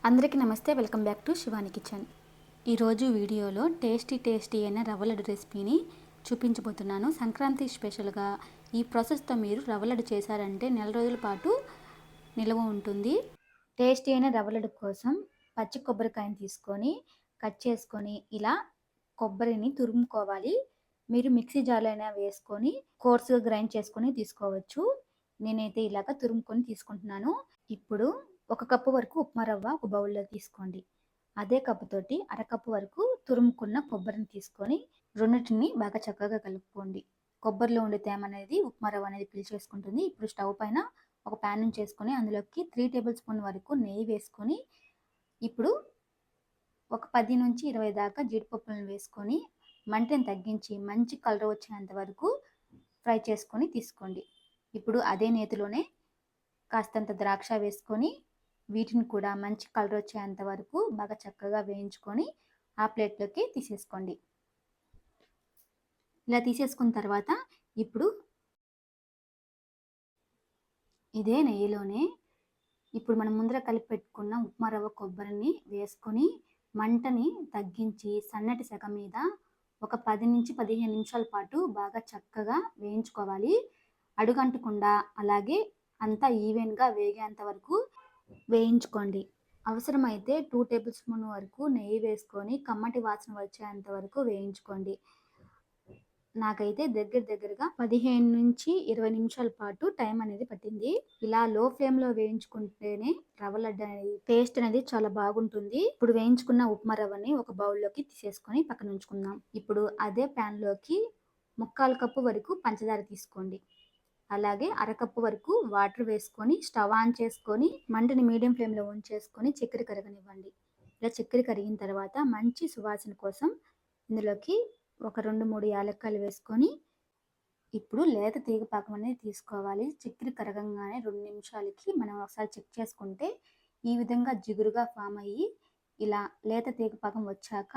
అందరికీ నమస్తే. Welcome back to Shivani kitchen. ఈరోజు వీడియోలో టేస్టీ అయిన రవ్వ లడ్డు రెసిపీని చూపించబోతున్నాను. సంక్రాంతి స్పెషల్గా ఈ ప్రాసెస్తో మీరు రవ్వ లడ్డు చేశారంటే నెల రోజుల పాటు నిల్వ ఉంటుంది. టేస్టీ అయిన రవ్వ లడ్డు కోసం పచ్చి కొబ్బరికాయని తీసుకొని కట్ చేసుకొని ఇలా కొబ్బరిని తురుముకోవాలి. మీరు మిక్సీ జార్లో అయినా వేసుకొని కోర్సుగా గ్రైండ్ చేసుకొని తీసుకోవచ్చు. నేనైతే ఇలాగ తురుముకొని తీసుకుంటున్నాను. ఇప్పుడు 1 కప్పు వరకు ఉప్మా రవ్వ ఒక బౌల్లో తీసుకోండి. అదే కప్పుతోటి అరకప్పు వరకు తురుముకున్న కొబ్బరిని తీసుకొని రెండింటిని బాగా చక్కగా కలుపుకోండి. కొబ్బరిలో ఉండే తేమ అనేది ఉప్మా రవ్వ అనేది పీల్చేసుకుంటుంది. ఇప్పుడు స్టవ్ పైన ఒక ప్యాన్ చేసుకొని అందులోకి 3 టేబుల్ స్పూన్ వరకు నెయ్యి వేసుకొని ఇప్పుడు ఒక 10 నుంచి 20 దాకా జీడిపప్పులను వేసుకొని మంటను తగ్గించి మంచి కలర్ వచ్చేంత వరకు ఫ్రై చేసుకొని తీసుకోండి. ఇప్పుడు అదే నేతిలోనే కాస్తంత ద్రాక్ష వేసుకొని వీటిని కూడా మంచి కలర్ వచ్చేంత వరకు బాగా చక్కగా వేయించుకొని ఆ ప్లేట్లోకి తీసేసుకోండి. ఇలా తీసేసుకున్న తర్వాత ఇప్పుడు ఇదే నెయ్యిలోనే ఇప్పుడు మనం ముందర కలిపి పెట్టుకున్న ఉప్మా రవ్వ కొబ్బరిని వేసుకొని మంటని తగ్గించి సన్నటి సెగ మీద ఒక 10 నుంచి 15 నిమిషాల పాటు బాగా చక్కగా వేయించుకోవాలి. అడుగంటకుండా అలాగే అంతా ఈవెన్గా వేగేంత వరకు వేయించుకోండి. అవసరమైతే 2 టేబుల్ స్పూన్ వరకు నెయ్యి వేసుకొని కమ్మటి వాసన వచ్చేంత వరకు వేయించుకోండి. నాకైతే దగ్గరగా 15 నుంచి 20 నిమిషాల పాటు టైం అనేది పట్టింది. ఇలా లో ఫ్లేమ్లో వేయించుకుంటేనే రవ్వ లడ్డు అనేది టేస్ట్ అనేది చాలా బాగుంటుంది. ఇప్పుడు వేయించుకున్న ఉప్మా రవ్వని ఒక బౌల్లోకి తీసేసుకొని పక్కన ఉంచుకుందాం. ఇప్పుడు అదే ప్యాన్లోకి 3/4 కప్పు వరకు పంచదార తీసుకోండి. అలాగే అరకప్పు వరకు వాటర్ వేసుకొని స్టవ్ ఆన్ చేసుకొని మంటని మీడియం ఫ్లేమ్లో ఉంచేసుకొని చక్కెర కరగనివ్వండి. ఇలా చక్కెర కరిగిన తర్వాత మంచి సువాసన కోసం ఇందులోకి ఒక 2-3 యాలక్కాయలు వేసుకొని ఇప్పుడు లేత తీగ పాకం అనేది తీసుకోవాలి. చక్కెర కరగంగానే 2 నిమిషాలకి మనం ఒకసారి చెక్ చేసుకుంటే ఈ విధంగా జిగురుగా ఫామ్ అయ్యి ఇలా లేత తీగ పాకం వచ్చాక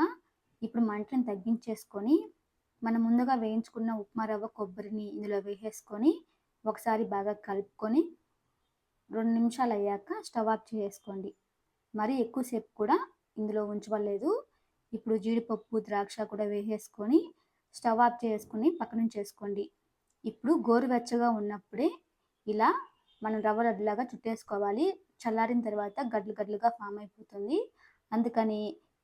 ఇప్పుడు మంటను తగ్గించేసుకొని మనం ముందుగా వేయించుకున్న ఉప్మా రవ్వ కొబ్బరిని ఇందులో వేసేసుకొని ఒకసారి బాగా కలుపుకొని 2 నిమిషాలు అయ్యాక స్టవ్ ఆఫ్ చేసుకోండి. మరి ఎక్కువసేపు కూడా ఇందులో ఉంచవలేదు. ఇప్పుడు జీడిపప్పు ద్రాక్ష కూడా వేసేసుకొని స్టవ్ ఆఫ్ చేసుకొని పక్కన చేసుకోండి. ఇప్పుడు గోరువెచ్చగా ఉన్నప్పుడే ఇలా మనం రవ్వ లడ్డులాగా చుట్టేసుకోవాలి. చల్లారిన తర్వాత గడ్డలుగా ఫామ్ అయిపోతుంది. అందుకని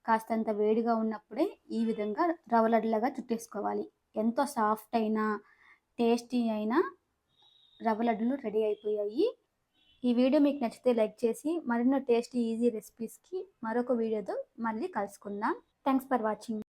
కాస్తంత వేడిగా ఉన్నప్పుడే ఈ విధంగా రవ్వ లడ్డులాగా చుట్టేసుకోవాలి. ఎంతో సాఫ్ట్ అయినా టేస్టీ అయినా రవ్వ లడ్డులు రెడీ అయిపోయాయి. ఈ వీడియో మీకు నచ్చితే లైక్ చేసి మరిన్నో టేస్టీ ఈజీ రెసిపీస్కి మరొక వీడియోతో మళ్ళీ కలుసుకుందాం. Thanks for watching.